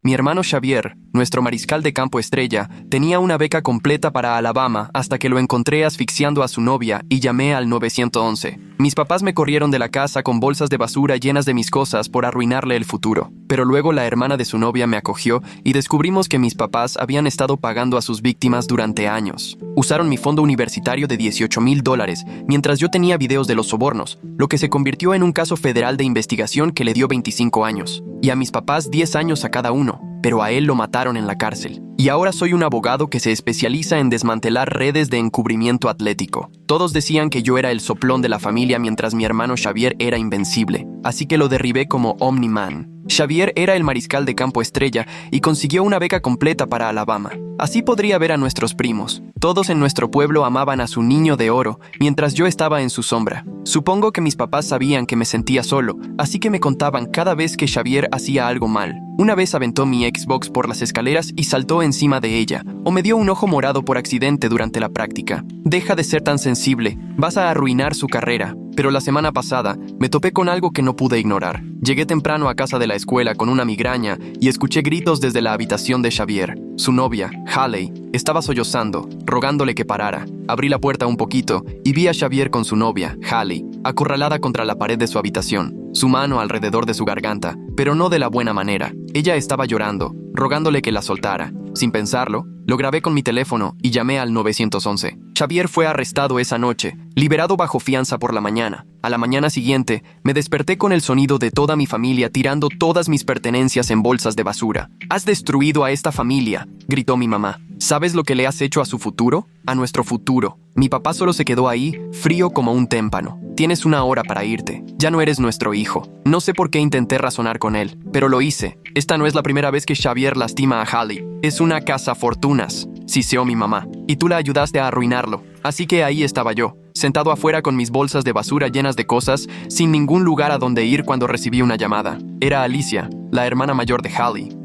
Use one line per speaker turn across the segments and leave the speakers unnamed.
Mi hermano Xavier, nuestro mariscal de campo estrella, tenía una beca completa para Alabama hasta que lo encontré asfixiando a su novia y llamé al 911. Mis papás me corrieron de la casa con bolsas de basura llenas de mis cosas por arruinarle el futuro. Pero luego la hermana de su novia me acogió y descubrimos que mis papás habían estado pagando a sus víctimas durante años. Usaron mi fondo universitario de $18,000 mientras yo tenía videos de los sobornos, lo que se convirtió en un caso federal de investigación que le dio 25 años. Y a mis papás 10 años a cada uno, pero a él lo mataron en la cárcel. Y ahora soy un abogado que se especializa en desmantelar redes de encubrimiento atlético. Todos decían que yo era el soplón de la familia mientras mi hermano Xavier era invencible, así que lo derribé como Omni-Man. Xavier era el mariscal de campo estrella y consiguió una beca completa para Alabama. Así podría ver a nuestros primos. Todos en nuestro pueblo amaban a su niño de oro, mientras yo estaba en su sombra. Supongo que mis papás sabían que me sentía solo, así que me contaban cada vez que Xavier hacía algo mal. Una vez aventó mi Xbox por las escaleras y saltó encima de ella, o me dio un ojo morado por accidente durante la práctica. Deja de ser tan sensible, vas a arruinar su carrera. Pero la semana pasada me topé con algo que no pude ignorar. Llegué temprano a casa de la escuela con una migraña y escuché gritos desde la habitación de Xavier. Su novia, Haley, estaba sollozando, rogándole que parara. Abrí la puerta un poquito y vi a Xavier con su novia, Haley, acorralada contra la pared de su habitación, su mano alrededor de su garganta, pero no de la buena manera. Ella estaba llorando, rogándole que la soltara. Sin pensarlo, lo grabé con mi teléfono y llamé al 911. Xavier fue arrestado esa noche, liberado bajo fianza por la mañana. A la mañana siguiente, me desperté con el sonido de toda mi familia tirando todas mis pertenencias en bolsas de basura. «Has destruido a esta familia», gritó mi mamá. ¿Sabes lo que le has hecho a su futuro? A nuestro futuro. Mi papá solo se quedó ahí, frío como un témpano. Tienes 1 hora para irte. Ya no eres nuestro hijo. No sé por qué intenté razonar con él, pero lo hice. Esta no es la primera vez que Xavier lastima a Haley. Es una cazafortunas, siseó mi mamá. Y tú la ayudaste a arruinarlo. Así que ahí estaba yo, sentado afuera con mis bolsas de basura llenas de cosas, sin ningún lugar a donde ir cuando recibí una llamada. Era Alicia, la hermana mayor de Haley.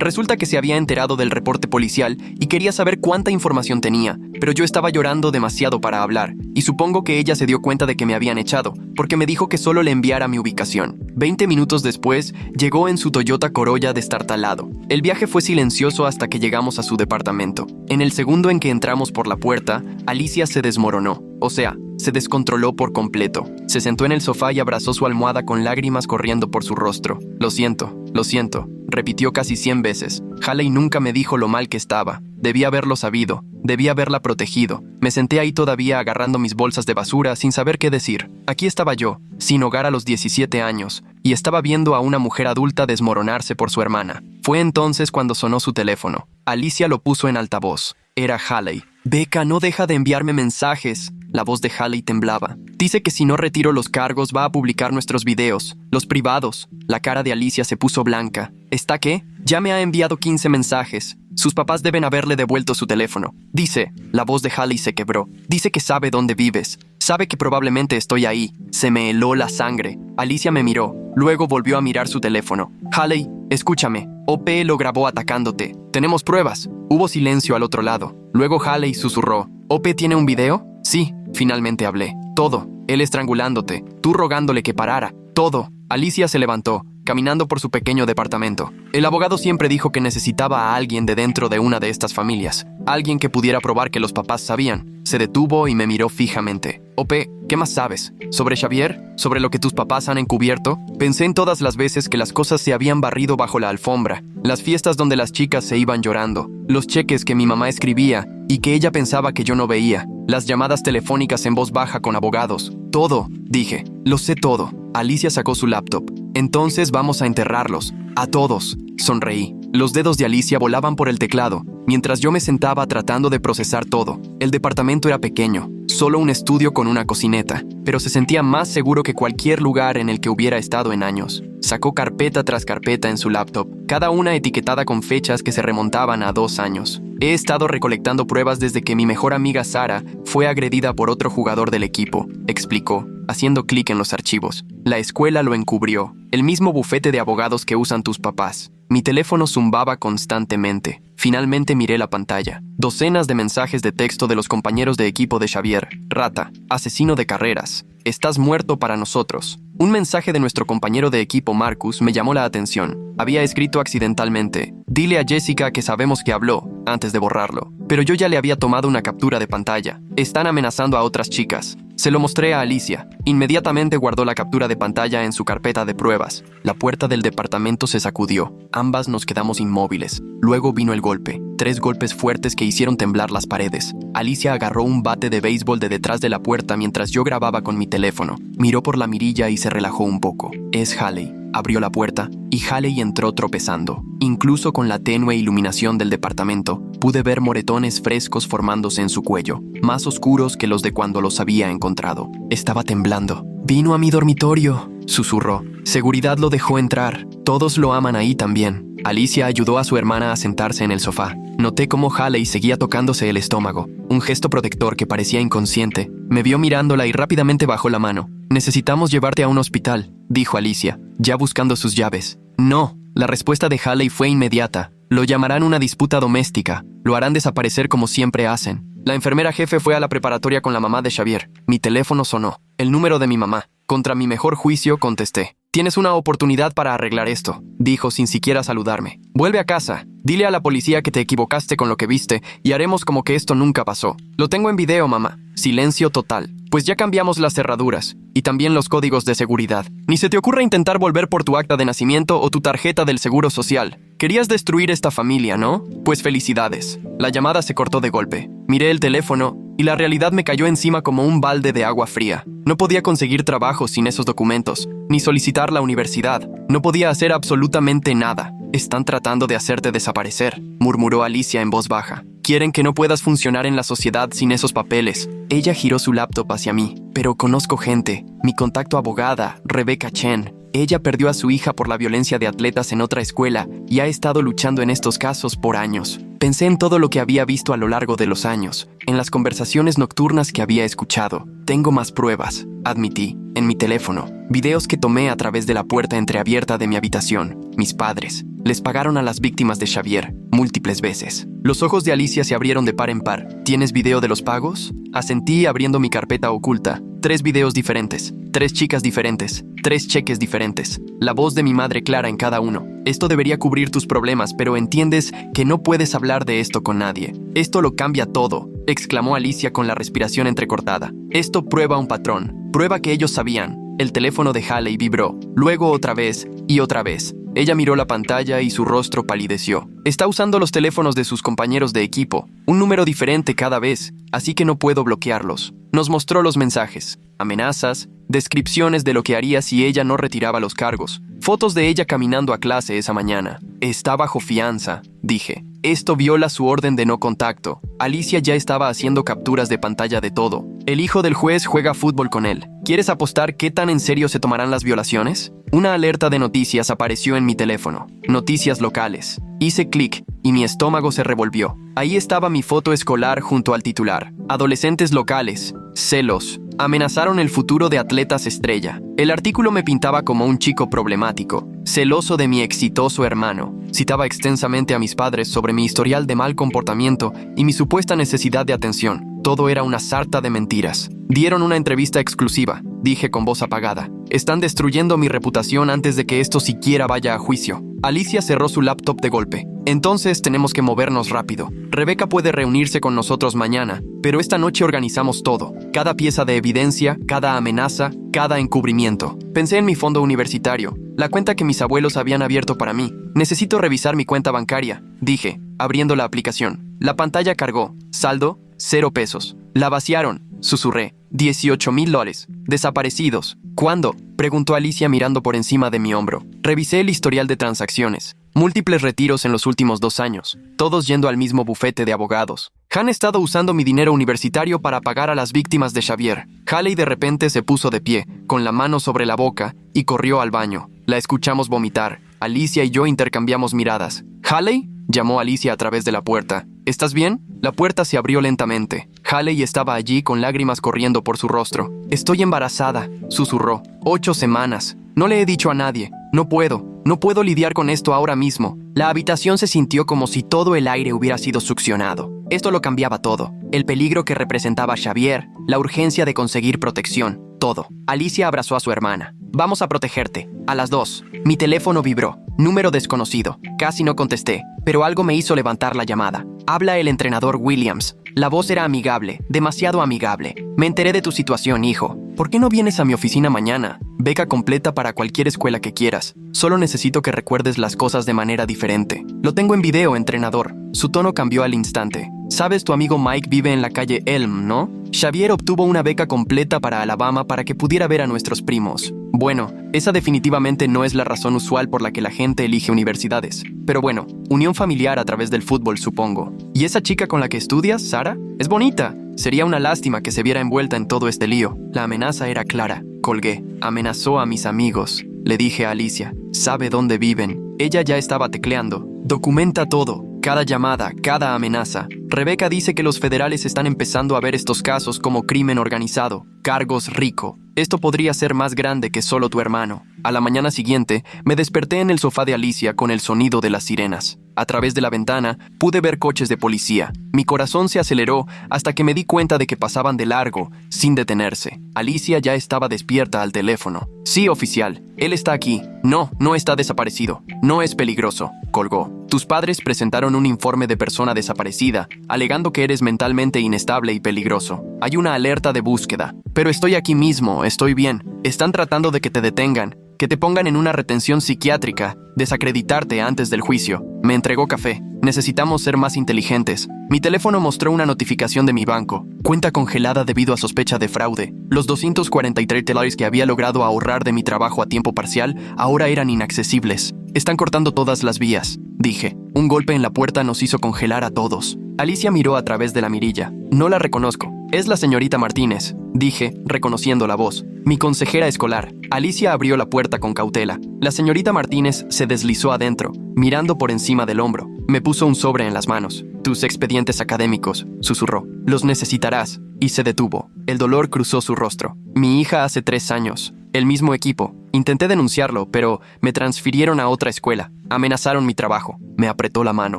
Resulta que se había enterado del reporte policial y quería saber cuánta información tenía, pero yo estaba llorando demasiado para hablar, y supongo que ella se dio cuenta de que me habían echado, porque me dijo que solo le enviara mi ubicación. 20 minutos después, llegó en su Toyota Corolla destartalado. El viaje fue silencioso hasta que llegamos a su departamento. En el segundo en que entramos por la puerta, Alicia se desmoronó. O sea, se descontroló por completo. Se sentó en el sofá y abrazó su almohada con lágrimas corriendo por su rostro. Lo siento, repitió casi 100 veces. Haley nunca me dijo lo mal que estaba. Debía haberlo sabido, debía haberla protegido. Me senté ahí todavía agarrando mis bolsas de basura sin saber qué decir. Aquí estaba yo, sin hogar a los 17 años, y estaba viendo a una mujer adulta desmoronarse por su hermana. Fue entonces cuando sonó su teléfono. Alicia lo puso en altavoz. Era Haley. «Becca, no deja de enviarme mensajes». La voz de Haley temblaba. «Dice que si no retiro los cargos va a publicar nuestros videos, los privados». La cara de Alicia se puso blanca. ¿Está qué? Ya me ha enviado 15 mensajes. Sus papás deben haberle devuelto su teléfono. Dice, la voz de Haley se quebró. Dice que sabe dónde vives. Sabe que probablemente estoy ahí. Se me heló la sangre. Alicia me miró. Luego volvió a mirar su teléfono. «Haley, escúchame. OP lo grabó atacándote. Tenemos pruebas». Hubo silencio al otro lado. Luego Haley susurró. «¿OP tiene un video?» «Sí». Finalmente hablé. «Todo. Él estrangulándote. Tú rogándole que parara. Todo». Alicia se levantó, caminando por su pequeño departamento. El abogado siempre dijo que necesitaba a alguien de dentro de una de estas familias. Alguien que pudiera probar que los papás sabían. Se detuvo y me miró fijamente. «OP, ¿qué más sabes? ¿Sobre Xavier? ¿Sobre lo que tus papás han encubierto?» Pensé en todas las veces que las cosas se habían barrido bajo la alfombra. Las fiestas donde las chicas se iban llorando. Los cheques que mi mamá escribía y que ella pensaba que yo no veía. Las llamadas telefónicas en voz baja con abogados. Todo, dije. Lo sé todo. Alicia sacó su laptop. «Entonces vamos a enterrarlos. A todos». Sonreí. Los dedos de Alicia volaban por el teclado, mientras yo me sentaba tratando de procesar todo. El departamento era pequeño, solo un estudio con una cocineta, pero se sentía más seguro que cualquier lugar en el que hubiera estado en años. Sacó carpeta tras carpeta en su laptop, cada una etiquetada con fechas que se remontaban a 2 años. He estado recolectando pruebas desde que mi mejor amiga Sara fue agredida por otro jugador del equipo, explicó, haciendo clic en los archivos. La escuela lo encubrió, el mismo bufete de abogados que usan tus papás. Mi teléfono zumbaba constantemente. Finalmente miré la pantalla. Docenas de mensajes de texto de los compañeros de equipo de Xavier. Rata, asesino de carreras. Estás muerto para nosotros. Un mensaje de nuestro compañero de equipo Marcus me llamó la atención. Había escrito accidentalmente: dile a Jessica que sabemos que habló, antes de borrarlo. Pero yo ya le había tomado una captura de pantalla. Están amenazando a otras chicas. Se lo mostré a Alicia. Inmediatamente guardó la captura de pantalla en su carpeta de pruebas. La puerta del departamento se sacudió. Ambas nos quedamos inmóviles. Luego vino el golpe. 3 golpes fuertes que hicieron temblar las paredes. Alicia agarró un bate de béisbol de detrás de la puerta mientras yo grababa con mi teléfono. Miró por la mirilla y se relajó un poco. Es Haley. Abrió la puerta y Haley entró tropezando. Incluso con la tenue iluminación del departamento, pude ver moretones frescos formándose en su cuello, más oscuros que los de cuando los había encontrado. Estaba temblando. «Vino a mi dormitorio», susurró. «Seguridad lo dejó entrar. Todos lo aman ahí también». Alicia ayudó a su hermana a sentarse en el sofá. Noté cómo Haley seguía tocándose el estómago, un gesto protector que parecía inconsciente. Me vio mirándola y rápidamente bajó la mano. «Necesitamos llevarte a un hospital», dijo Alicia, ya buscando sus llaves. «No». La respuesta de Haley fue inmediata. «Lo llamarán una disputa doméstica. Lo harán desaparecer como siempre hacen». La enfermera jefe fue a la preparatoria con la mamá de Xavier. Mi teléfono sonó. El número de mi mamá. Contra mi mejor juicio contesté. «Tienes una oportunidad para arreglar esto», dijo sin siquiera saludarme. «Vuelve a casa. Dile a la policía que te equivocaste con lo que viste y haremos como que esto nunca pasó». «Lo tengo en video, mamá». Silencio total. «Pues ya cambiamos las cerraduras y también los códigos de seguridad. Ni se te ocurra intentar volver por tu acta de nacimiento o tu tarjeta del Seguro Social. Querías destruir esta familia, ¿no? Pues felicidades». La llamada se cortó de golpe. Miré el teléfono y la realidad me cayó encima como un balde de agua fría. No podía conseguir trabajo sin esos documentos, ni solicitar la universidad. No podía hacer absolutamente nada. «Están tratando de hacerte desaparecer», murmuró Alicia en voz baja. «Quieren que no puedas funcionar en la sociedad sin esos papeles». Ella giró su laptop hacia mí. «Pero conozco gente. Mi contacto abogada, Rebecca Chen. Ella perdió a su hija por la violencia de atletas en otra escuela y ha estado luchando en estos casos por años». Pensé en todo lo que había visto a lo largo de los años, en las conversaciones nocturnas que había escuchado. «Tengo más pruebas», admití, en mi teléfono. Videos que tomé a través de la puerta entreabierta de mi habitación. Mis padres les pagaron a las víctimas de Xavier múltiples veces. Los ojos de Alicia se abrieron de par en par. «¿Tienes video de los pagos?», asentí abriendo mi carpeta oculta. 3 videos diferentes, 3 chicas diferentes, 3 cheques diferentes. La voz de mi madre clara en cada uno. «Esto debería cubrir tus problemas, pero entiendes que no puedes hablar de esto con nadie. Esto lo cambia todo», exclamó Alicia con la respiración entrecortada. «Esto prueba un patrón. Prueba que ellos sabían». El teléfono de Haley vibró, luego otra vez y otra vez. Ella miró la pantalla y su rostro palideció. «Está usando los teléfonos de sus compañeros de equipo, un número diferente cada vez, así que no puedo bloquearlos». Nos mostró los mensajes, amenazas, descripciones de lo que haría si ella no retiraba los cargos, fotos de ella caminando a clase esa mañana. «Está bajo fianza», dije. «Esto viola su orden de no contacto». Alicia ya estaba haciendo capturas de pantalla de todo. «El hijo del juez juega fútbol con él. ¿Quieres apostar qué tan en serio se tomarán las violaciones?». Una alerta de noticias apareció en mi teléfono. Noticias locales. Hice clic y mi estómago se revolvió. Ahí estaba mi foto escolar junto al titular. «Adolescentes locales. Celos. Amenazaron el futuro de atletas estrella». El artículo me pintaba como un chico problemático, celoso de mi exitoso hermano. Citaba extensamente a mis padres sobre mi historial de mal comportamiento y mi supuesta necesidad de atención. Todo era una sarta de mentiras. «Dieron una entrevista exclusiva», dije con voz apagada. «Están destruyendo mi reputación antes de que esto siquiera vaya a juicio». Alicia cerró su laptop de golpe. «Entonces tenemos que movernos rápido. Rebecca puede reunirse con nosotros mañana, pero esta noche organizamos todo. Cada pieza de evidencia, cada amenaza, cada encubrimiento». Pensé en mi fondo universitario, la cuenta que mis abuelos habían abierto para mí. «Necesito revisar mi cuenta bancaria», dije, abriendo la aplicación. La pantalla cargó. Saldo, 0 pesos. «La vaciaron», susurré. $18,000. Desaparecidos. «¿Cuándo?», preguntó Alicia mirando por encima de mi hombro. Revisé el historial de transacciones. Múltiples retiros en los últimos 2 años, todos yendo al mismo bufete de abogados. Han estado usando mi dinero universitario para pagar a las víctimas de Xavier. Haley de repente se puso de pie, con la mano sobre la boca, y corrió al baño. La escuchamos vomitar. Alicia y yo intercambiamos miradas. «¿Haley?», llamó Alicia a través de la puerta. «¿Estás bien?». La puerta se abrió lentamente. Haley estaba allí con lágrimas corriendo por su rostro. «Estoy embarazada», susurró. 8 semanas. «No le he dicho a nadie. No puedo lidiar con esto ahora mismo». La habitación se sintió como si todo el aire hubiera sido succionado. Esto lo cambiaba todo. El peligro que representaba Xavier, la urgencia de conseguir protección, todo. Alicia abrazó a su hermana. Vamos a protegerte. A las 2. Mi teléfono vibró. Número desconocido. Casi no contesté, pero algo me hizo levantar la llamada. Habla el entrenador Williams. La voz era amigable, demasiado amigable. Me enteré de tu situación, hijo. ¿Por qué no vienes a mi oficina mañana? Beca completa para cualquier escuela que quieras. Solo necesito que recuerdes las cosas de manera diferente. Lo tengo en video, entrenador. Su tono cambió al instante. Sabes, tu amigo Mike vive en la calle Elm, ¿no? Xavier obtuvo una beca completa para Alabama para que pudiera ver a nuestros primos. Bueno, esa definitivamente no es la razón usual por la que la gente elige universidades. Pero bueno, unión familiar a través del fútbol, supongo. ¿Y esa chica con la que estudias, Sara? Es bonita. Sería una lástima que se viera envuelta en todo este lío. La amenaza era clara. Colgué. Amenazó a mis amigos. Le dije a Alicia. ¿Sabe dónde viven? Ella ya estaba tecleando. Documenta todo. Cada llamada, cada amenaza. Rebeca dice que los federales están empezando a ver estos casos como crimen organizado. Cargos rico. Esto podría ser más grande que solo tu hermano. A la mañana siguiente, me desperté en el sofá de Alicia con el sonido de las sirenas. A través de la ventana, pude ver coches de policía. Mi corazón se aceleró hasta que me di cuenta de que pasaban de largo, sin detenerse. Alicia ya estaba despierta al teléfono. Sí, oficial. Él está aquí. No, no está desaparecido. No es peligroso. Colgó. Tus padres presentaron un informe de persona desaparecida, alegando que eres mentalmente inestable y peligroso. Hay una alerta de búsqueda. Pero estoy aquí mismo, estoy bien. Están tratando de que te detengan, que te pongan en una retención psiquiátrica, desacreditarte antes del juicio. Me entregó café. Necesitamos ser más inteligentes. Mi teléfono mostró una notificación de mi banco. Cuenta congelada debido a sospecha de fraude. Los $243 que había logrado ahorrar de mi trabajo a tiempo parcial ahora eran inaccesibles. Están cortando todas las vías, dije. Un golpe en la puerta nos hizo congelar a todos. Alicia miró a través de la mirilla. No la reconozco. Es la señorita Martínez, dije, reconociendo la voz. Mi consejera escolar. Alicia abrió la puerta con cautela. La señorita Martínez se deslizó adentro, mirando por encima del hombro. Me puso un sobre en las manos. Tus expedientes académicos, susurró. Los necesitarás. Y se detuvo. El dolor cruzó su rostro. Mi hija hace 3 años. El mismo equipo. Intenté denunciarlo, pero me transfirieron a otra escuela. Amenazaron mi trabajo. Me apretó la mano.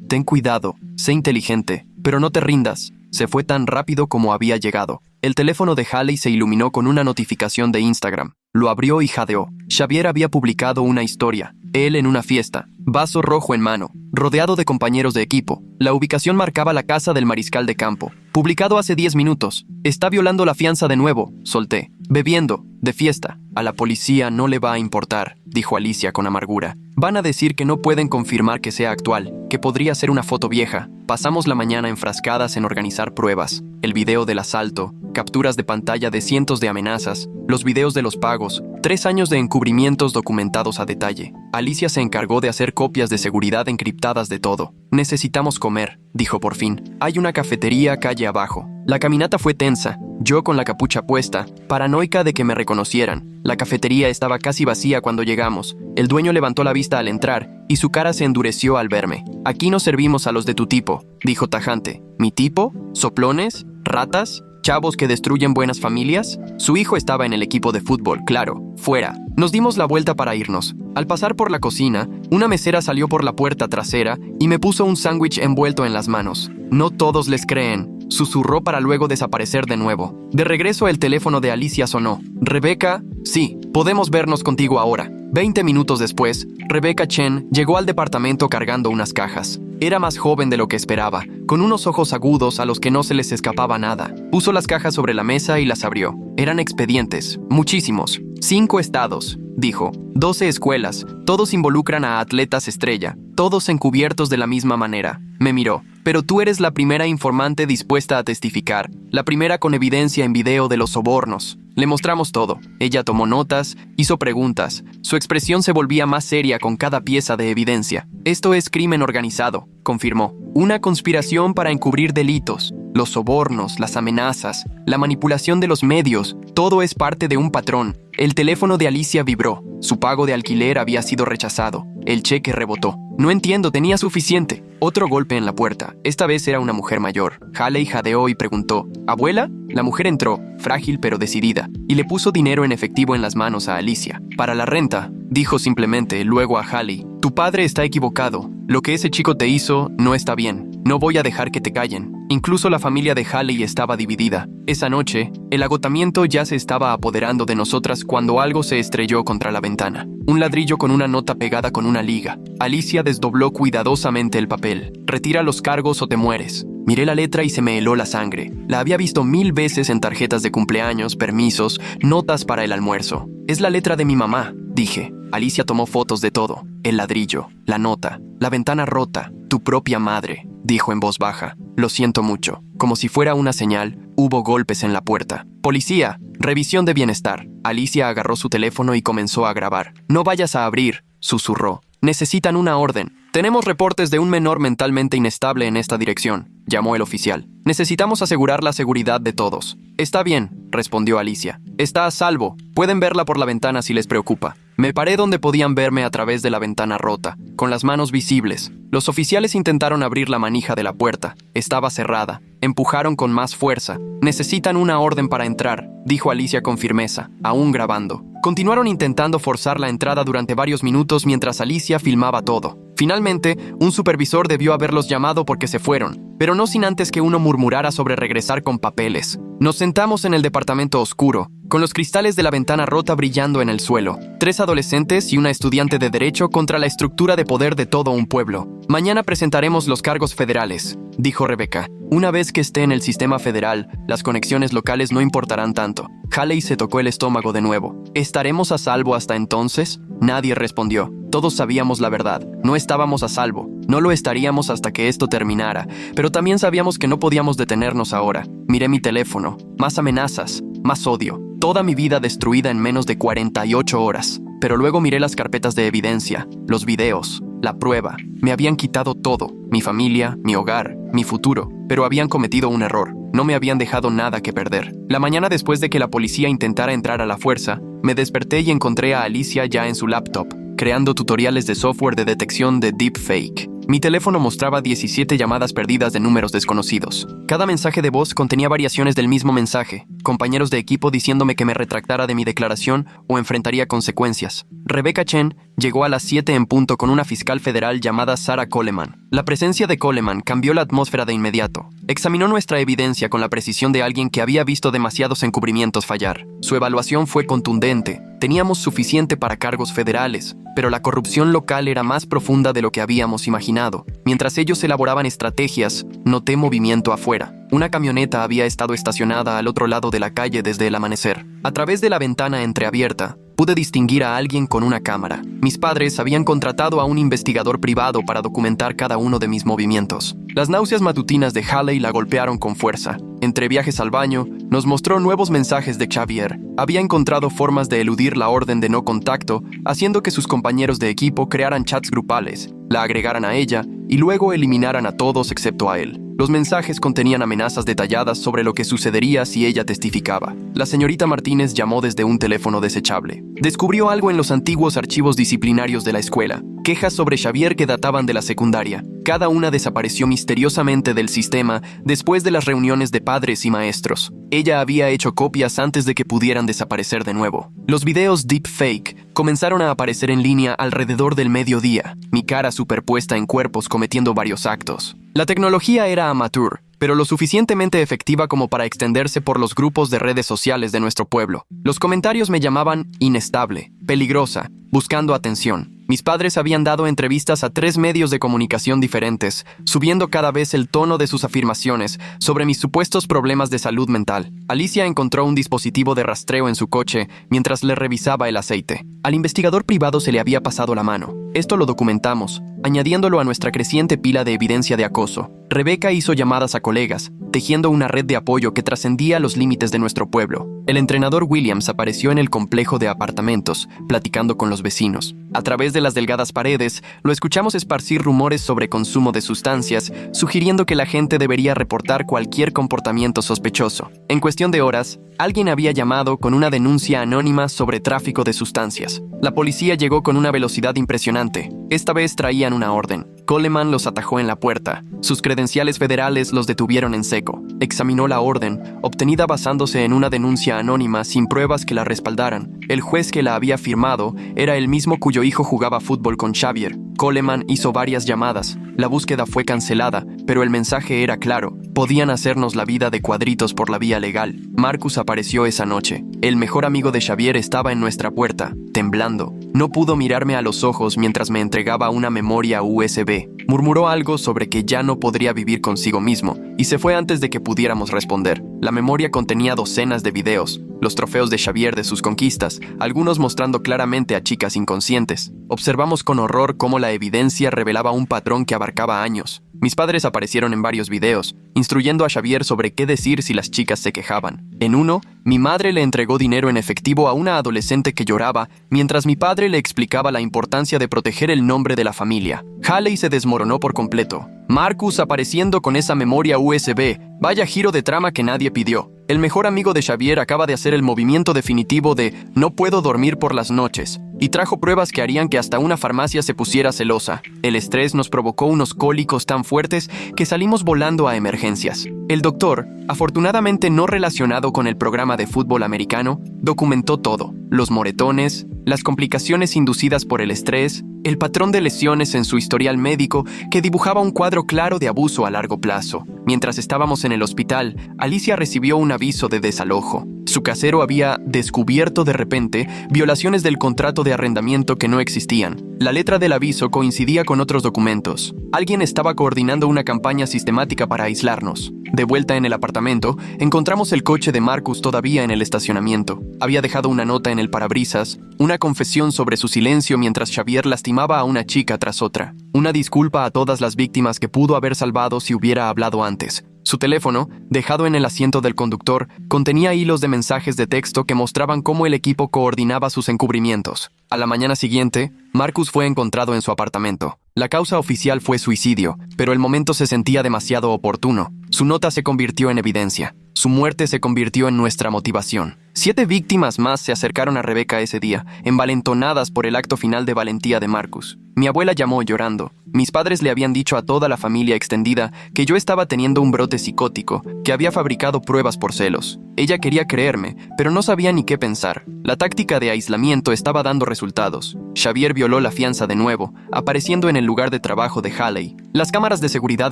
Ten cuidado. Sé inteligente. Pero no te rindas. Se fue tan rápido como había llegado. El teléfono de Haley se iluminó con una notificación de Instagram. Lo abrió y jadeó. Xavier había publicado una historia. Él en una fiesta, vaso rojo en mano, rodeado de compañeros de equipo. La ubicación marcaba la casa del mariscal de campo. Publicado hace 10 minutos. Está violando la fianza de nuevo, solté. Bebiendo, de fiesta. A la policía no le va a importar, dijo Alicia con amargura. Van a decir que no pueden confirmar que sea actual, que podría ser una foto vieja. Pasamos la mañana enfrascadas en organizar pruebas. El video del asalto, capturas de pantalla de cientos de amenazas, los videos de los pagos, 3 años de encubrimientos documentados a detalle. Alicia se encargó de hacer copias de seguridad encriptadas de todo. Necesitamos comer, dijo por fin. Hay una cafetería calle abajo. La caminata fue tensa, yo con la capucha puesta, paranoica de que me reconocieran. La cafetería estaba casi vacía cuando llegamos. El dueño levantó la vista al entrar y su cara se endureció al verme. Aquí no servimos a los de tu tipo, dijo tajante. ¿Mi tipo? ¿Soplones? ¿Ratas? ¿Chavos que destruyen buenas familias? Su hijo estaba en el equipo de fútbol, claro. Fuera. Nos dimos la vuelta para irnos. Al pasar por la cocina, una mesera salió por la puerta trasera y me puso un sándwich envuelto en las manos. No todos les creen, susurró para luego desaparecer de nuevo. De regreso el teléfono de Alicia sonó. Rebeca, sí, podemos vernos contigo ahora. 20 minutos después, Rebecca Chen llegó al departamento cargando unas cajas. Era más joven de lo que esperaba, con unos ojos agudos a los que no se les escapaba nada. Puso las cajas sobre la mesa y las abrió. Eran expedientes, muchísimos. 5 estados, dijo. 12 escuelas, todos involucran a atletas estrella, todos encubiertos de la misma manera. Me miró. Pero tú eres la primera informante dispuesta a testificar, la primera con evidencia en video de los sobornos. Le mostramos todo. Ella tomó notas, hizo preguntas. Su expresión se volvía más seria con cada pieza de evidencia. Esto es crimen organizado, confirmó. Una conspiración para encubrir delitos. Los sobornos, las amenazas, la manipulación de los medios, todo es parte de un patrón. El teléfono de Alicia vibró. Su pago de alquiler había sido rechazado. El cheque rebotó. No entiendo, tenía suficiente. Otro golpe en la puerta. Esta vez era una mujer mayor. Haley jadeó y preguntó, ¿abuela? La mujer entró, frágil pero decidida, y le puso dinero en efectivo en las manos a Alicia. Para la renta, dijo simplemente luego a Haley. Tu padre está equivocado. Lo que ese chico te hizo no está bien. No voy a dejar que te callen. Incluso la familia de Haley estaba dividida. Esa noche, el agotamiento ya se estaba apoderando de nosotras cuando algo se estrelló contra la ventana. Un ladrillo con una nota pegada con una liga. Alicia desdobló cuidadosamente el papel. Retira los cargos o te mueres. Miré la letra y se me heló la sangre. La había visto 1000 veces en tarjetas de cumpleaños, permisos, notas para el almuerzo. Es la letra de mi mamá, dije. Alicia tomó fotos de todo. El ladrillo, la nota, la ventana rota, tu propia madre, dijo en voz baja. Lo siento mucho. Como si fuera una señal, hubo golpes en la puerta. Policía, revisión de bienestar. Alicia agarró su teléfono y comenzó a grabar. No vayas a abrir, susurró. Necesitan una orden. Tenemos reportes de un menor mentalmente inestable en esta dirección, llamó el oficial. Necesitamos asegurar la seguridad de todos. Está bien, respondió Alicia. Está a salvo. Pueden verla por la ventana si les preocupa. Me paré donde podían verme a través de la ventana rota, con las manos visibles. Los oficiales intentaron abrir la manija de la puerta. Estaba cerrada. Empujaron con más fuerza. Necesitan una orden para entrar, dijo Alicia con firmeza, aún grabando. Continuaron intentando forzar la entrada durante varios minutos mientras Alicia filmaba todo. Finalmente, un supervisor debió haberlos llamado porque se fueron, pero no sin antes que uno murmurara sobre regresar con papeles. Nos sentamos en el departamento oscuro, con los cristales de la ventana rota brillando en el suelo. 3 adolescentes y una estudiante de derecho contra la estructura de poder de todo un pueblo. Mañana presentaremos los cargos federales, dijo Rebecca. Una vez que esté en el sistema federal, las conexiones locales no importarán tanto. Haley se tocó el estómago de nuevo. ¿Estaremos a salvo hasta entonces? Nadie respondió. Todos sabíamos la verdad. No estábamos a salvo. No lo estaríamos hasta que esto terminara, pero también sabíamos que no podíamos detenernos ahora. Miré mi teléfono. Más amenazas, más odio. Toda mi vida destruida en menos de 48 horas. Pero luego miré las carpetas de evidencia, los videos, la prueba. Me habían quitado todo, mi familia, mi hogar, mi futuro, pero habían cometido un error. No me habían dejado nada que perder. La mañana después de que la policía intentara entrar a la fuerza, me desperté y encontré a Alicia ya en su laptop, creando tutoriales de software de detección de deepfake. Mi teléfono mostraba 17 llamadas perdidas de números desconocidos. Cada mensaje de voz contenía variaciones del mismo mensaje, compañeros de equipo diciéndome que me retractara de mi declaración o enfrentaría consecuencias. Rebecca Chen llegó a las 7 en punto con una fiscal federal llamada Sarah Coleman. La presencia de Coleman cambió la atmósfera de inmediato. Examinó nuestra evidencia con la precisión de alguien que había visto demasiados encubrimientos fallar. Su evaluación fue contundente. Teníamos suficiente para cargos federales, pero la corrupción local era más profunda de lo que habíamos imaginado. Mientras ellos elaboraban estrategias, noté movimiento afuera. Una camioneta había estado estacionada al otro lado de la calle desde el amanecer. A través de la ventana entreabierta, pude distinguir a alguien con una cámara. Mis padres habían contratado a un investigador privado para documentar cada uno de mis movimientos. Las náuseas matutinas de Haley la golpearon con fuerza. Entre viajes al baño, nos mostró nuevos mensajes de Xavier. Había encontrado formas de eludir la orden de no contacto, haciendo que sus compañeros de equipo crearan chats grupales, la agregaran a ella y luego eliminaran a todos excepto a él. Los mensajes contenían amenazas detalladas sobre lo que sucedería si ella testificaba. La señorita Martínez llamó desde un teléfono desechable. Descubrió algo en los antiguos archivos disciplinarios de la escuela. Quejas sobre Xavier que databan de la secundaria. Cada una desapareció misteriosamente del sistema después de las reuniones de padres y maestros. Ella había hecho copias antes de que pudieran desaparecer de nuevo. Los videos deepfake comenzaron a aparecer en línea alrededor del mediodía, mi cara superpuesta en cuerpos cometiendo varios actos. La tecnología era amateur, pero lo suficientemente efectiva como para extenderse por los grupos de redes sociales de nuestro pueblo. Los comentarios me llamaban inestable, peligrosa, buscando atención. Mis padres habían dado entrevistas a 3 medios de comunicación diferentes, subiendo cada vez el tono de sus afirmaciones sobre mis supuestos problemas de salud mental. Alicia encontró un dispositivo de rastreo en su coche mientras le revisaba el aceite. Al investigador privado se le había pasado la mano. Esto lo documentamos, añadiéndolo a nuestra creciente pila de evidencia de acoso. Rebecca hizo llamadas a colegas, tejiendo una red de apoyo que trascendía los límites de nuestro pueblo. El entrenador Williams apareció en el complejo de apartamentos, platicando con los vecinos. A través de las delgadas paredes, lo escuchamos esparcir rumores sobre consumo de sustancias, sugiriendo que la gente debería reportar cualquier comportamiento sospechoso. En cuestión de horas, alguien había llamado con una denuncia anónima sobre tráfico de sustancias. La policía llegó con una velocidad impresionante. Esta vez traían una orden. Coleman los atajó en la puerta. Sus credenciales federales los detuvieron en seco. examinó la orden, obtenida basándose en una denuncia anónima sin pruebas que la respaldaran. El juez que la había firmado era el mismo cuyo hijo jugaba fútbol con Xavier. Coleman hizo varias llamadas. La búsqueda fue cancelada, pero el mensaje era claro. Podían hacernos la vida de cuadritos por la vía legal. Marcus apareció esa noche. El mejor amigo de Xavier estaba en nuestra puerta, temblando. No pudo mirarme a los ojos mientras me entregaba una memoria USB. Murmuró algo sobre que ya no podría vivir consigo mismo, y se fue antes de que pudiéramos responder. La memoria contenía docenas de videos, los trofeos de Xavier de sus conquistas, algunos mostrando claramente a chicas inconscientes. Observamos con horror cómo la evidencia revelaba un patrón que abarcaba años. Mis padres aparecieron en varios videos, instruyendo a Xavier sobre qué decir si las chicas se quejaban. En uno, mi madre le entregó dinero en efectivo a una adolescente que lloraba, mientras mi padre le explicaba la importancia de proteger el nombre de la familia. Haley se desmoronó por completo. Marcus apareciendo con esa memoria USB. Vaya giro de trama que nadie pidió. El mejor amigo de Xavier acaba de hacer el movimiento definitivo de "no puedo dormir por las noches", y trajo pruebas que harían que hasta una farmacia se pusiera celosa. El estrés nos provocó unos cólicos tan fuertes que salimos volando a emergencias. El doctor, afortunadamente no relacionado con el programa de fútbol americano, documentó todo: los moretones, las complicaciones inducidas por el estrés, el patrón de lesiones en su historial médico que dibujaba un cuadro claro de abuso a largo plazo. Mientras estábamos en el hospital, Alicia recibió un aviso de desalojo. Su casero había descubierto de repente violaciones del contrato de arrendamiento que no existían. La letra del aviso coincidía con otros documentos. Alguien estaba coordinando una campaña sistemática para aislarnos. De vuelta en el apartamento, encontramos el coche de Marcus todavía en el estacionamiento. Había dejado una nota en el parabrisas, una confesión sobre su silencio mientras Xavier lastimaba a una chica tras otra. Una disculpa a todas las víctimas que pudo haber salvado si hubiera hablado antes. Su teléfono, dejado en el asiento del conductor, contenía hilos de mensajes de texto que mostraban cómo el equipo coordinaba sus encubrimientos. A la mañana siguiente, Marcus fue encontrado en su apartamento. La causa oficial fue suicidio, pero el momento se sentía demasiado oportuno. Su nota se convirtió en evidencia. Su muerte se convirtió en nuestra motivación. 7 víctimas más se acercaron a Rebecca ese día, envalentonadas por el acto final de valentía de Marcus. Mi abuela llamó llorando. Mis padres le habían dicho a toda la familia extendida que yo estaba teniendo un brote psicótico, que había fabricado pruebas por celos. Ella quería creerme, pero no sabía ni qué pensar. La táctica de aislamiento estaba dando resultados. Xavier violó la fianza de nuevo, apareciendo en el lugar de trabajo de Haley. Las cámaras de seguridad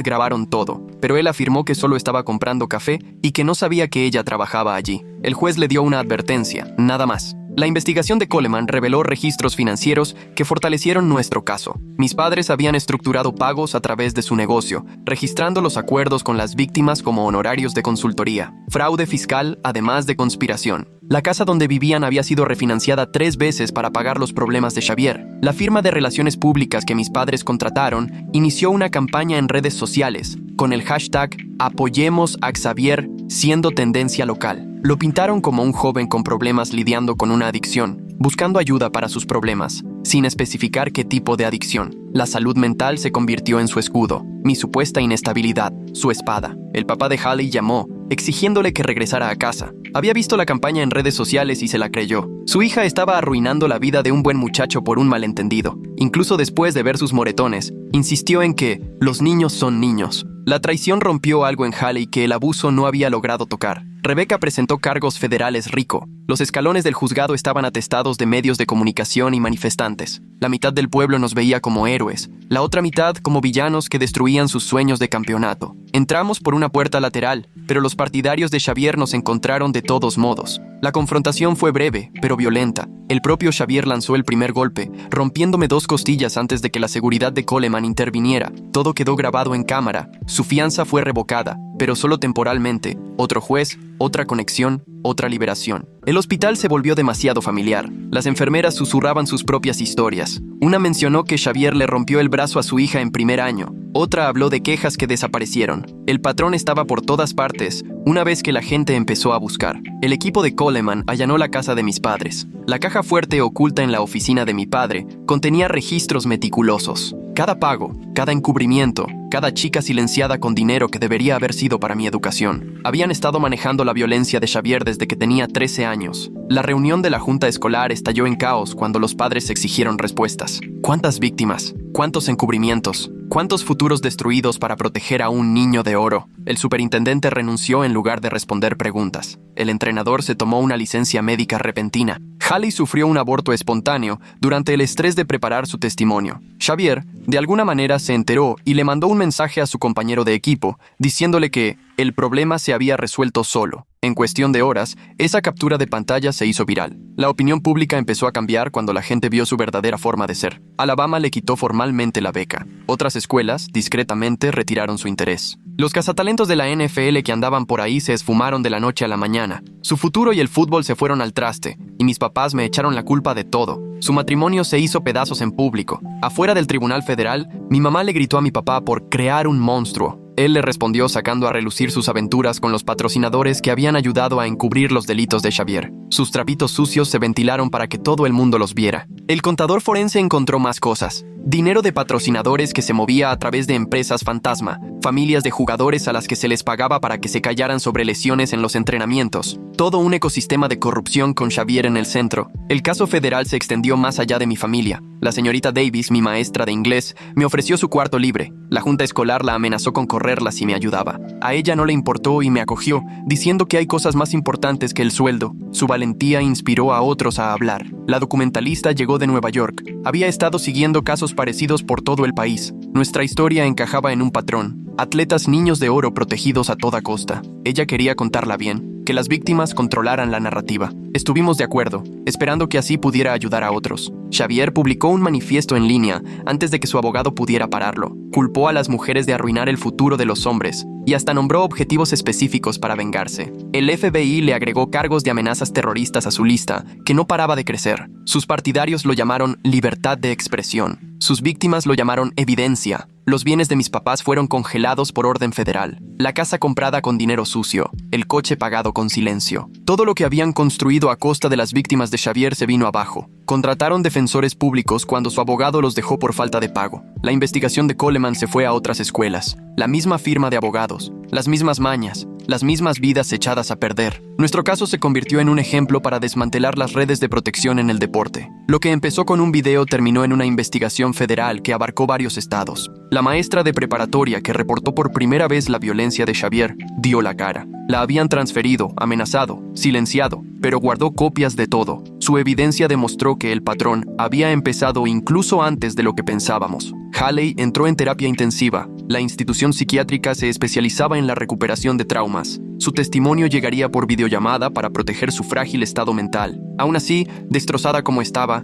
grabaron todo, pero él afirmó que solo estaba comprando café y que no sabía que ella trabajaba allí. El juez le dio una advertencia, nada más. La investigación de Coleman reveló registros financieros que fortalecieron nuestro caso. Mis padres habían estructurado pagos a través de su negocio, registrando los acuerdos con las víctimas como honorarios de consultoría, fraude fiscal, además de conspiración. La casa donde vivían había sido refinanciada 3 veces para pagar los problemas de Xavier. La firma de relaciones públicas que mis padres contrataron inició una campaña en redes sociales, con el hashtag Apoyemos a Xavier, siendo tendencia local. Lo pintaron como un joven con problemas lidiando con una adicción, buscando ayuda para sus problemas, sin especificar qué tipo de adicción. La salud mental se convirtió en su escudo, mi supuesta inestabilidad, su espada. El papá de Haley llamó, exigiéndole que regresara a casa. Había visto la campaña en redes sociales y se la creyó. Su hija estaba arruinando la vida de un buen muchacho por un malentendido. Incluso después de ver sus moretones, insistió en que los niños son niños. La traición rompió algo en Haley que el abuso no había logrado tocar. Rebecca presentó cargos federales rico. Los escalones del juzgado estaban atestados de medios de comunicación y manifestantes. La mitad del pueblo nos veía como héroes, la otra mitad como villanos que destruían sus sueños de campeonato. Entramos por una puerta lateral, pero los partidarios de Xavier nos encontraron de todos modos. La confrontación fue breve, pero violenta. El propio Xavier lanzó el primer golpe, rompiéndome 2 costillas antes de que la seguridad de Coleman interviniera. Todo quedó grabado en cámara. Su fianza fue revocada, pero solo temporalmente. Otro juez, otra conexión, otra liberación. El hospital se volvió demasiado familiar. Las enfermeras susurraban sus propias historias. Una mencionó que Xavier le rompió el brazo a su hija en primer año. Otra habló de quejas que desaparecieron. El patrón estaba por todas partes, una vez que la gente empezó a buscar. El equipo de Coleman allanó la casa de mis padres. La caja fuerte oculta en la oficina de mi padre contenía registros meticulosos. Cada pago, cada encubrimiento, cada chica silenciada con dinero que debería haber sido para mi educación. Habían estado manejando la violencia de Xavier desde que tenía 13 años. La reunión de la junta escolar estalló en caos cuando los padres exigieron respuestas. ¿Cuántas víctimas? ¿Cuántos encubrimientos? ¿Cuántos futuros destruidos para proteger a un niño de oro? El superintendente renunció en lugar de responder preguntas. El entrenador se tomó una licencia médica repentina. Haley sufrió un aborto espontáneo durante el estrés de preparar su testimonio. Xavier, de alguna manera, se enteró y le mandó un mensaje a su compañero de equipo, diciéndole que el problema se había resuelto solo. En cuestión de horas, esa captura de pantalla se hizo viral. La opinión pública empezó a cambiar cuando la gente vio su verdadera forma de ser. Alabama le quitó formalmente la beca. Otras escuelas, discretamente, retiraron su interés. Los cazatalentos de la NFL que andaban por ahí se esfumaron de la noche a la mañana. Su futuro y el fútbol se fueron al traste, y mis papás me echaron la culpa de todo. Su matrimonio se hizo pedazos en público. Afuera del Tribunal Federal, mi mamá le gritó a mi papá por crear un monstruo. Él le respondió sacando a relucir sus aventuras con los patrocinadores que habían ayudado a encubrir los delitos de Xavier. Sus trapitos sucios se ventilaron para que todo el mundo los viera. El contador forense encontró más cosas. Dinero de patrocinadores que se movía a través de empresas fantasma, familias de jugadores a las que se les pagaba para que se callaran sobre lesiones en los entrenamientos. Todo un ecosistema de corrupción con Xavier en el centro. El caso federal se extendió más allá de mi familia. La señorita Davis, mi maestra de inglés, me ofreció su cuarto libre. La junta escolar la amenazó con correrla si me ayudaba. A ella no le importó y me acogió, diciendo que hay cosas más importantes que el sueldo. Su valentía inspiró a otros a hablar. La documentalista llegó de Nueva York. Había estado siguiendo casos parecidos por todo el país. Nuestra historia encajaba en un patrón. Atletas niños de oro protegidos a toda costa. Ella quería contarla bien, que las víctimas controlaran la narrativa. Estuvimos de acuerdo, esperando que así pudiera ayudar a otros. Xavier publicó un manifiesto en línea antes de que su abogado pudiera pararlo. Culpó a las mujeres de arruinar el futuro de los hombres y hasta nombró objetivos específicos para vengarse. El FBI le agregó cargos de amenazas terroristas a su lista, que no paraba de crecer. Sus partidarios lo llamaron libertad de expresión. Sus víctimas lo llamaron evidencia. Los bienes de mis papás fueron congelados por orden federal. La casa comprada con dinero sucio. El coche pagado con silencio. Todo lo que habían construido a costa de las víctimas de Xavier se vino abajo. Contrataron defensores públicos cuando su abogado los dejó por falta de pago. La investigación de Coleman se fue a otras escuelas. La misma firma de abogados. Las mismas mañas. Las mismas vidas echadas a perder. Nuestro caso se convirtió en un ejemplo para desmantelar las redes de protección en el deporte. Lo que empezó con un video terminó en una investigación federal que abarcó varios estados. La maestra de preparatoria que reportó por primera vez la violencia de Xavier dio la cara. La habían transferido, amenazado, silenciado, pero guardó copias de todo. Su evidencia demostró que el patrón había empezado incluso antes de lo que pensábamos. Haley entró en terapia intensiva. La institución psiquiátrica se especializaba en la recuperación de traumas. Su testimonio llegaría por videollamada para proteger su frágil estado mental. Aún así, destrozada como estaba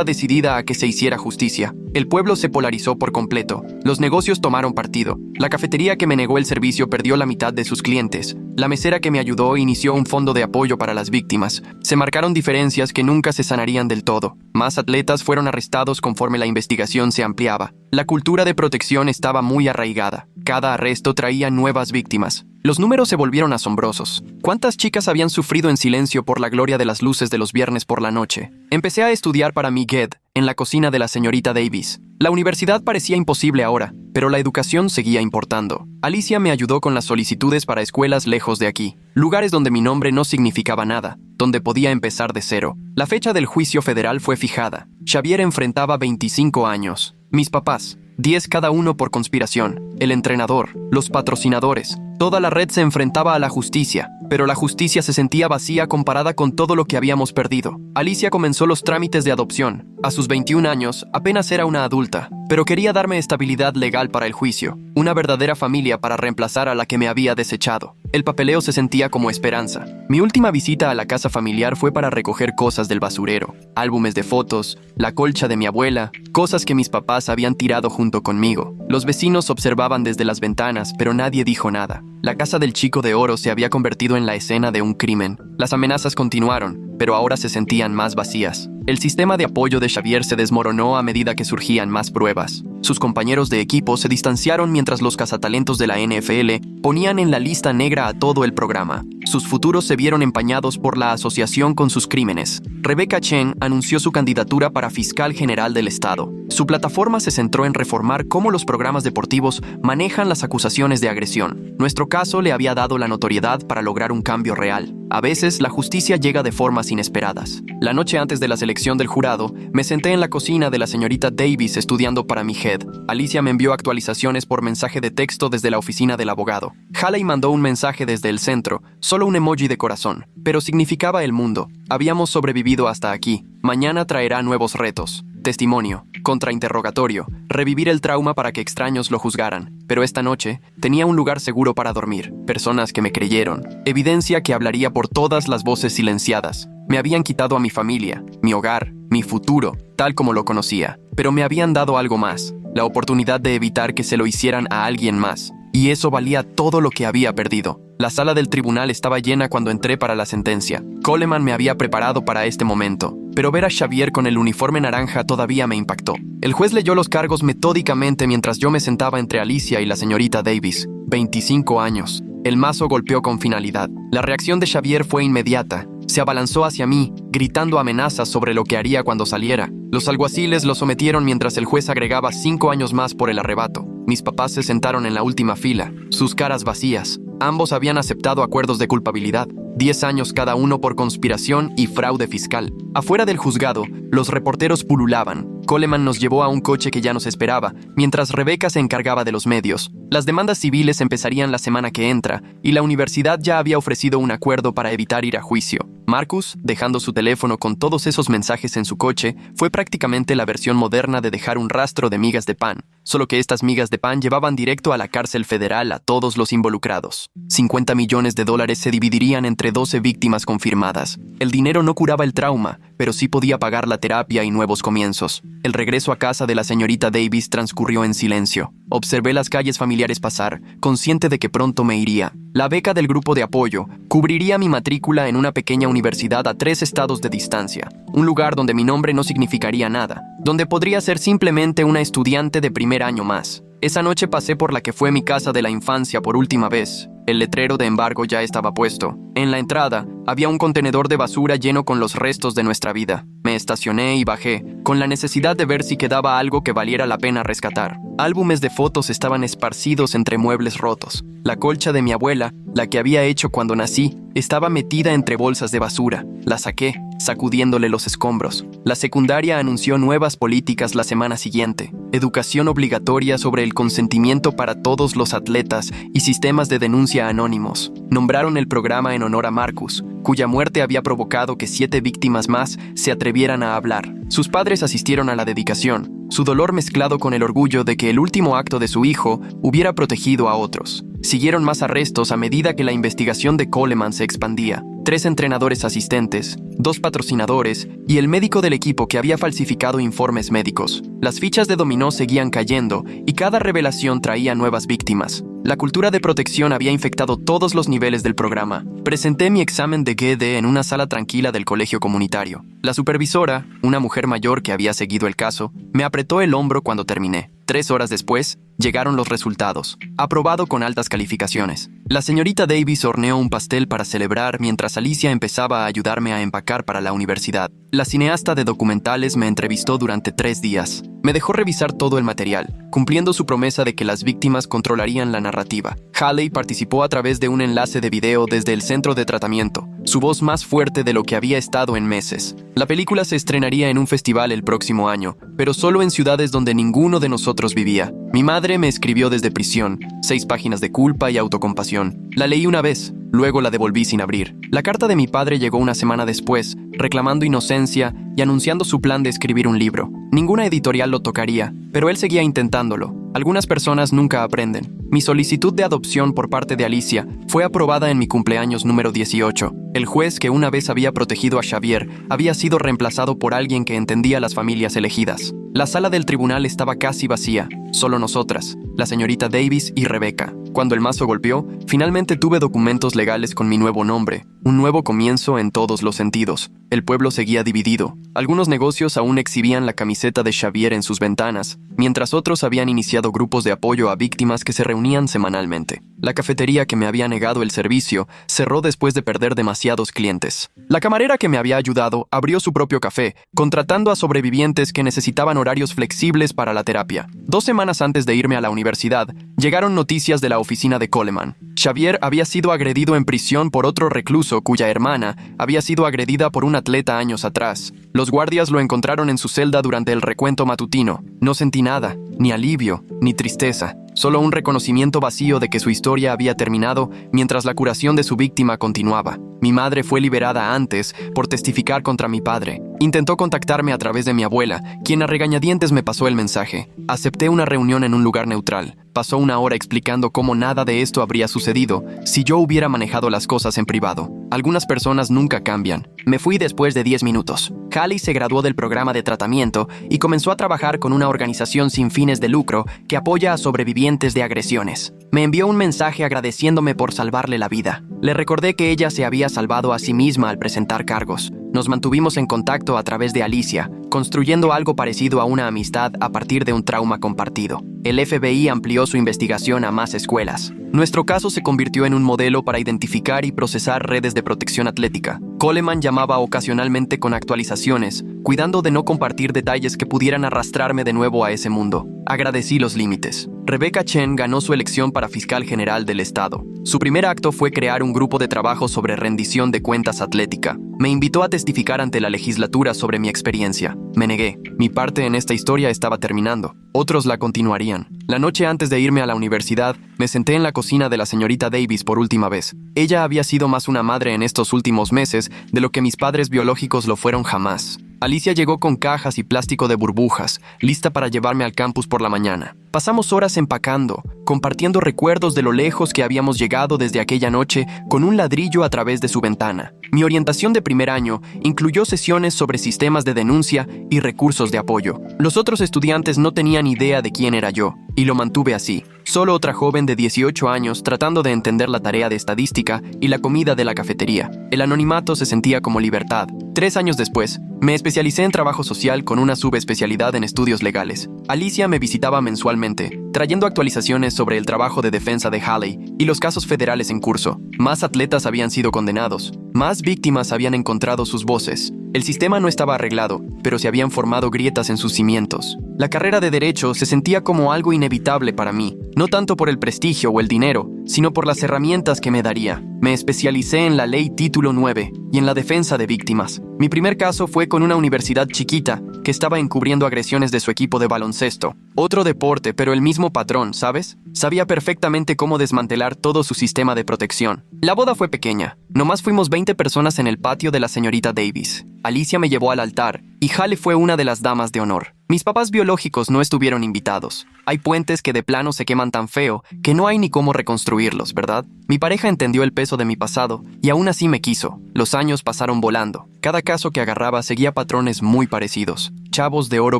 decidida a que se hiciera justicia. El pueblo se polarizó por completo. Los negocios tomaron partido. La cafetería que me negó el servicio perdió la mitad de sus clientes. La mesera que me ayudó inició un fondo de apoyo para las víctimas. Se marcaron diferencias que nunca se sanarían del todo. Más atletas fueron arrestados conforme la investigación se ampliaba. La cultura de protección estaba muy arraigada. Cada arresto traía nuevas víctimas. Los números se volvieron asombrosos. ¿Cuántas chicas habían sufrido en silencio por la gloria de las luces de los viernes por la noche? Empecé a estudiar para mi GED en la cocina de la señorita Davis. La universidad parecía imposible ahora, pero la educación seguía importando. Alicia me ayudó con las solicitudes para escuelas lejos de aquí, lugares donde mi nombre no significaba nada, donde podía empezar de cero. La fecha del juicio federal fue fijada. Xavier enfrentaba 25 años. Mis papás, 10 cada uno por conspiración. El entrenador, los patrocinadores. Toda la red se enfrentaba a la justicia, pero la justicia se sentía vacía comparada con todo lo que habíamos perdido. Alicia comenzó los trámites de adopción. A sus 21 años, apenas era una adulta, pero quería darme estabilidad legal para el juicio, una verdadera familia para reemplazar a la que me había desechado. El papeleo se sentía como esperanza. Mi última visita a la casa familiar fue para recoger cosas del basurero, álbumes de fotos, la colcha de mi abuela, cosas que mis papás habían tirado junto conmigo. Los vecinos observaban desde las ventanas, pero nadie dijo nada. La casa del chico de oro se había convertido en la escena de un crimen. Las amenazas continuaron, pero ahora se sentían más vacías. El sistema de apoyo de Xavier se desmoronó a medida que surgían más pruebas. Sus compañeros de equipo se distanciaron mientras los cazatalentos de la NFL ponían en la lista negra a todo el programa. Sus futuros se vieron empañados por la asociación con sus crímenes. Rebecca Chen anunció su candidatura para fiscal general del estado. Su plataforma se centró en reformar cómo los programas deportivos manejan las acusaciones de agresión. Nuestro caso le había dado la notoriedad para lograr un cambio real. A veces, la justicia llega de formas inesperadas. La noche antes de la selección del jurado, me senté en la cocina de la señorita Davis estudiando para mi head. Alicia me envió actualizaciones por mensaje de texto desde la oficina del abogado. Haley mandó un mensaje desde el centro, solo un emoji de corazón, pero significaba el mundo. Habíamos sobrevivido hasta aquí. Mañana traerá nuevos retos. Testimonio, contrainterrogatorio, revivir el trauma para que extraños lo juzgaran. Pero esta noche tenía un lugar seguro para dormir, personas que me creyeron, evidencia que hablaría por todas las voces silenciadas. Me habían quitado a mi familia, mi hogar, mi futuro, tal como lo conocía, pero me habían dado algo más, la oportunidad de evitar que se lo hicieran a alguien más. Y eso valía todo lo que había perdido. La sala del tribunal estaba llena cuando entré para la sentencia. Coleman me había preparado para este momento, pero ver a Xavier con el uniforme naranja todavía me impactó. El juez leyó los cargos metódicamente mientras yo me sentaba entre Alicia y la señorita Davis. 25 años. El mazo golpeó con finalidad. La reacción de Xavier fue inmediata. Se abalanzó hacia mí, gritando amenazas sobre lo que haría cuando saliera. Los alguaciles lo sometieron mientras el juez agregaba 5 años más por el arrebato. Mis papás se sentaron en la última fila, sus caras vacías. Ambos habían aceptado acuerdos de culpabilidad, 10 años cada uno por conspiración y fraude fiscal. Afuera del juzgado, los reporteros pululaban. Coleman nos llevó a un coche que ya nos esperaba, mientras Rebecca se encargaba de los medios. Las demandas civiles empezarían la semana que entra, y la universidad ya había ofrecido un acuerdo para evitar ir a juicio. Marcus, dejando su teléfono con todos esos mensajes en su coche, fue prácticamente la versión moderna de dejar un rastro de migas de pan, solo que estas migas de pan llevaban directo a la cárcel federal a todos los involucrados. 50 millones de dólares se dividirían entre 12 víctimas confirmadas. El dinero no curaba el trauma, pero sí podía pagar la terapia y nuevos comienzos. El regreso a casa de la señorita Davis transcurrió en silencio. Observé las calles familiares pasar, consciente de que pronto me iría. La beca del grupo de apoyo cubriría mi matrícula en una pequeña universidad a 3 estados de distancia. Un lugar donde mi nombre no significaría nada, donde podría ser simplemente una estudiante de primer año más. Esa noche pasé por la que fue mi casa de la infancia por última vez. El letrero de embargo ya estaba puesto. En la entrada, había un contenedor de basura lleno con los restos de nuestra vida. Me estacioné y bajé, con la necesidad de ver si quedaba algo que valiera la pena rescatar. Álbumes de fotos estaban esparcidos entre muebles rotos. La colcha de mi abuela, la que había hecho cuando nací, estaba metida entre bolsas de basura. La saqué, sacudiéndole los escombros. La secundaria anunció nuevas políticas la semana siguiente. Educación obligatoria sobre el consentimiento para todos los atletas y sistemas de denuncia anónimos. Nombraron el programa en honor a Marcus, cuya muerte había provocado que 7 víctimas más se atrevieran a hablar. Sus padres asistieron a la dedicación, su dolor mezclado con el orgullo de que el último acto de su hijo hubiera protegido a otros. Siguieron más arrestos a medida que la investigación de Coleman se expandía. 3 entrenadores asistentes, 2 patrocinadores y el médico del equipo que había falsificado informes médicos. Las fichas de dominó seguían cayendo y cada revelación traía nuevas víctimas. La cultura de protección había infectado todos los niveles del programa. Presenté mi examen de GED en una sala tranquila del colegio comunitario. La supervisora, una mujer mayor que había seguido el caso, me apretó el hombro cuando terminé. 3 horas después, llegaron los resultados. Aprobado con altas calificaciones. La señorita Davis horneó un pastel para celebrar mientras Alicia empezaba a ayudarme a empacar para la universidad. La cineasta de documentales me entrevistó durante 3 días. Me dejó revisar todo el material, cumpliendo su promesa de que las víctimas controlarían la narrativa. Haley participó a través de un enlace de video desde el centro de tratamiento, su voz más fuerte de lo que había estado en meses. La película se estrenaría en un festival el próximo año, pero solo en ciudades donde ninguno de nosotros vivía. Mi madre me escribió desde prisión, 6 páginas de culpa y autocompasión. La leí una vez, luego la devolví sin abrir. La carta de mi padre llegó una semana después, reclamando inocencia y anunciando su plan de escribir un libro. Ninguna editorial lo tocaría, pero él seguía intentándolo. Algunas personas nunca aprenden. Mi solicitud de adopción por parte de Alicia fue aprobada en mi cumpleaños número 18. El juez que una vez había protegido a Xavier había sido reemplazado por alguien que entendía las familias elegidas. La sala del tribunal estaba casi vacía, solo nosotras, la señorita Davis y Rebecca. Cuando el mazo golpeó, finalmente tuve documentos legales con mi nuevo nombre, un nuevo comienzo en todos los sentidos. El pueblo seguía dividido. Algunos negocios aún exhibían la camiseta de Xavier en sus ventanas, mientras otros habían iniciado grupos de apoyo a víctimas que se reunían semanalmente. La cafetería que me había negado el servicio cerró después de perder demasiados clientes. La camarera que me había ayudado abrió su propio café, contratando a sobrevivientes que necesitaban horarios flexibles para la terapia. 2 semanas antes de irme a la universidad, llegaron noticias de la oficina de Coleman. Xavier había sido agredido en prisión por otro recluso cuya hermana había sido agredida por un atleta años atrás. Los guardias lo encontraron en su celda durante el recuento matutino. No sentí nada, ni alivio, ni tristeza. Solo un reconocimiento vacío de que su historia había terminado mientras la curación de su víctima continuaba. Mi madre fue liberada antes por testificar contra mi padre. Intentó contactarme a través de mi abuela, quien a regañadientes me pasó el mensaje. Acepté una reunión en un lugar neutral. Pasó 1 hora explicando cómo nada de esto habría sucedido si yo hubiera manejado las cosas en privado. Algunas personas nunca cambian. Me fui después de 10 minutos. Hallie se graduó del programa de tratamiento y comenzó a trabajar con una organización sin fines de lucro que apoya a sobrevivientes de agresiones. Me envió un mensaje agradeciéndome por salvarle la vida. Le recordé que ella se había salvado a sí misma al presentar cargos. Nos mantuvimos en contacto a través de Alicia, construyendo algo parecido a una amistad a partir de un trauma compartido. El FBI amplió su investigación a más escuelas. Nuestro caso se convirtió en un modelo para identificar y procesar redes de protección atlética. Coleman llamaba ocasionalmente con actualizaciones, cuidando de no compartir detalles que pudieran arrastrarme de nuevo a ese mundo. Agradecí los límites. Rebecca Chen ganó su elección para fiscal general del estado. Su primer acto fue crear un grupo de trabajo sobre rendición de cuentas atlética. Me invitó a testificar ante la legislatura sobre mi experiencia. Me negué. Mi parte en esta historia estaba terminando. Otros la continuarían. La noche antes de irme a la universidad, me senté en la cocina de la señorita Davis por última vez. Ella había sido más una madre en estos últimos meses de lo que mis padres biológicos lo fueron jamás. Alicia llegó con cajas y plástico de burbujas, lista para llevarme al campus por la mañana. Pasamos horas empacando, compartiendo recuerdos de lo lejos que habíamos llegado desde aquella noche con un ladrillo a través de su ventana. Mi orientación de primer año incluyó sesiones sobre sistemas de denuncia y recursos de apoyo. Los otros estudiantes no tenían idea de quién era yo, y lo mantuve así. Solo otra joven de 18 años tratando de entender la tarea de estadística y la comida de la cafetería. El anonimato se sentía como libertad. 3 años después, me especialicé en trabajo social con una subespecialidad en estudios legales. Alicia me visitaba mensualmente, trayendo actualizaciones sobre el trabajo de defensa de Hallie y los casos federales en curso. Más atletas habían sido condenados. Más víctimas habían encontrado sus voces. El sistema no estaba arreglado, pero se habían formado grietas en sus cimientos. La carrera de Derecho se sentía como algo inevitable para mí, no tanto por el prestigio o el dinero, sino por las herramientas que me daría. Me especialicé en la Ley Título 9 y en la defensa de víctimas. Mi primer caso fue con una universidad chiquita que estaba encubriendo agresiones de su equipo de baloncesto. Otro deporte, pero el mismo patrón, ¿sabes? Sabía perfectamente cómo desmantelar todo su sistema de protección. La boda fue pequeña. Nomás fuimos 20 personas en el patio de la señorita Davis. Alicia me llevó al altar y Hallie fue una de las damas de honor. Mis papás biológicos no estuvieron invitados. Hay puentes que de plano se queman tan feo que no hay ni cómo reconstruirlos, ¿verdad? Mi pareja entendió el peso de mi pasado y aún así me quiso. Los años pasaron volando. Cada caso que agarraba seguía patrones muy parecidos. Chavos de oro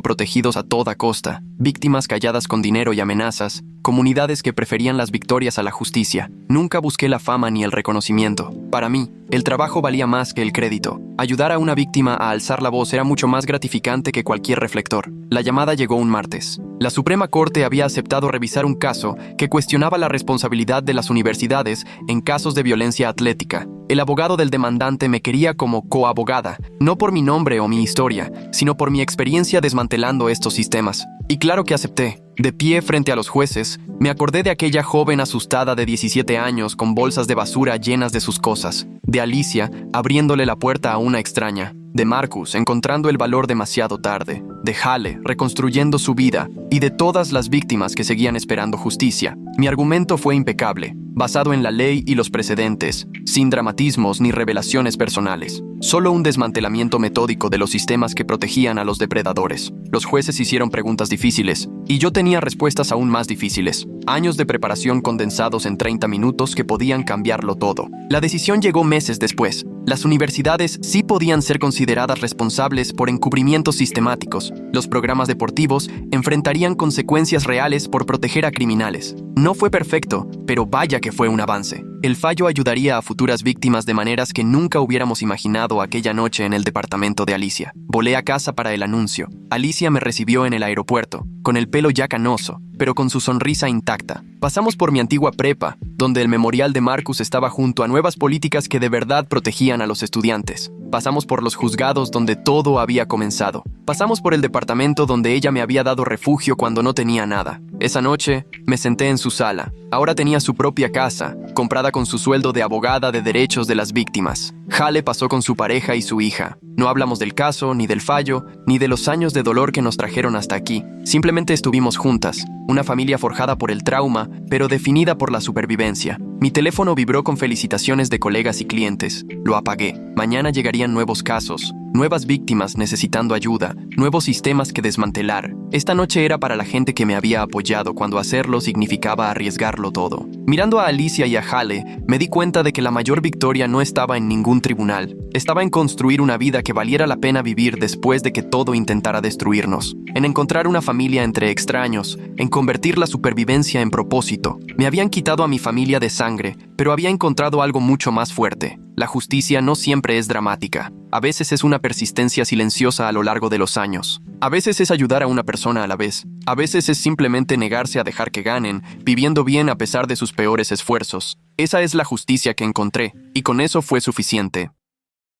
protegidos a toda costa, víctimas calladas con dinero y amenazas, comunidades que preferían las victorias a la justicia. Nunca busqué la fama ni el reconocimiento. Para mí, el trabajo valía más que el crédito. Ayudar a una víctima a alzar la voz era mucho más gratificante que cualquier reflector. La llamada llegó un martes. La Suprema Corte había aceptado revisar un caso que cuestionaba la responsabilidad de las universidades en casos de violencia atlética. El abogado del demandante me quería como coabogada, no por mi nombre o mi historia, sino por mi experiencia desmantelando estos sistemas. Y claro que acepté. De pie frente a los jueces, me acordé de aquella joven asustada de 17 años con bolsas de basura llenas de sus cosas, de Alicia abriéndole la puerta a una extraña, de Marcus encontrando el valor demasiado tarde, de Hallie reconstruyendo su vida y de todas las víctimas que seguían esperando justicia. Mi argumento fue impecable, basado en la ley y los precedentes, sin dramatismos ni revelaciones personales. Solo un desmantelamiento metódico de los sistemas que protegían a los depredadores. Los jueces hicieron preguntas difíciles, y yo tenía respuestas aún más difíciles. Años de preparación condensados en 30 minutos que podían cambiarlo todo. La decisión llegó meses después. Las universidades sí podían ser consideradas responsables por encubrimientos sistemáticos. Los programas deportivos enfrentarían consecuencias reales por proteger a criminales. No fue perfecto, pero vaya que fue un avance. El fallo ayudaría a futuras víctimas de maneras que nunca hubiéramos imaginado aquella noche en el departamento de Alicia. Volé a casa para el anuncio. Alicia me recibió en el aeropuerto, con el pelo ya canoso, pero con su sonrisa intacta. Pasamos por mi antigua prepa, donde el memorial de Marcus estaba junto a nuevas políticas que de verdad protegían a los estudiantes. Pasamos por los juzgados donde todo había comenzado. Pasamos por el departamento donde ella me había dado refugio cuando no tenía nada. Esa noche, me senté en su sala. Ahora tenía su propia casa, comprada con su sueldo de abogada de derechos de las víctimas. Hale pasó con su pareja y su hija. No hablamos del caso, ni del fallo, ni de los años de dolor que nos trajeron hasta aquí. Simplemente estuvimos juntas, una familia forjada por el trauma, pero definida por la supervivencia. Mi teléfono vibró con felicitaciones de colegas y clientes. Lo apagué. Mañana llegarían nuevos casos, nuevas víctimas necesitando ayuda, nuevos sistemas que desmantelar. Esta noche era para la gente que me había apoyado cuando hacerlo significaba arriesgarlo todo. Mirando a Alicia y a Hale, me di cuenta de que la mayor victoria no estaba en ningún tribunal. Estaba en construir una vida que valiera la pena vivir después de que todo intentara destruirnos. En encontrar una familia entre extraños, en convertir la supervivencia en propósito. Me habían quitado a mi familia de sangre, pero había encontrado algo mucho más fuerte. La justicia no siempre es dramática. A veces es una persistencia silenciosa a lo largo de los años. A veces es ayudar a una persona a la vez. A veces es simplemente negarse a dejar que ganen, viviendo bien a pesar de sus peores esfuerzos. Esa es la justicia que encontré, y con eso fue suficiente.